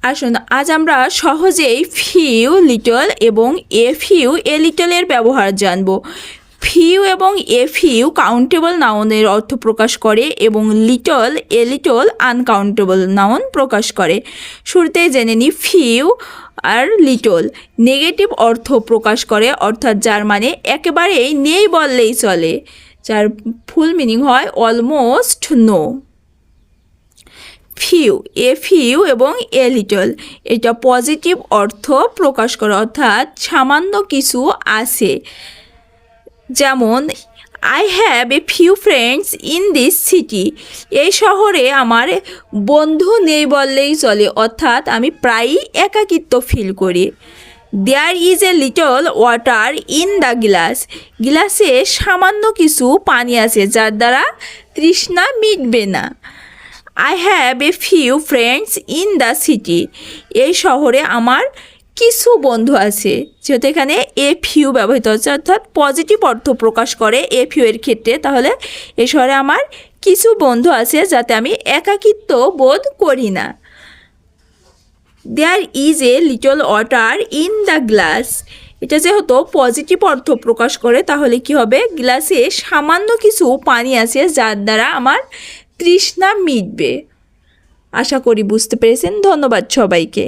আসুন আজ আমরা সহজেই ফিউ লিটল এবং এ ফিউ এ লিটলের ব্যবহার জানব। ফিউ এবং এ ফিউ কাউন্টেবল নাউনের অর্থ প্রকাশ করে এবং little a little uncountable noun প্রকাশ করে। শুরুতেই জেনে নিই ফিউ আর লিটল নেগেটিভ অর্থ প্রকাশ করে, অর্থাৎ যার মানে একেবারেই নেই বললেই চলে, যার ফুল মিনিং হয় almost no. Few a few এবং এ লিটল এটা পজিটিভ অর্থ প্রকাশ করে, অর্থাৎ সামান্য কিছু আছে। যেমন I have a few friends in this city, এই শহরে আমার বন্ধু নেই বললেই চলে, অর্থাৎ আমি প্রায়ই একাকিত্ব ফিল করি। There is a little water in the glass, গ্লাসে সামান্য কিছু পানি আছে যার দ্বারা তৃষ্ণা মিটবে না। I have a few friends in the city, এই শহরে আমার কিছু বন্ধু আছে, যেহেতু এখানে এ ফিউ ব্যবহৃত হচ্ছে, অর্থাৎ পজিটিভ অর্থ প্রকাশ করে এ ফিউ এর ক্ষেত্রে, তাহলে এই শহরে আমার কিছু বন্ধু আছে যাতে আমি একাকিত্ব বোধ করি না। There is a little water in the glass, এটা যেহেতু পজিটিভ অর্থ প্রকাশ করে তাহলে কি হবে, গ্লাসে সামান্য কিছু পানি আছে যার দ্বারা আমার তৃষ্ণা মিটবে। আশা করি বুঝতে পেরেছেন। ধন্যবাদ সবাইকে।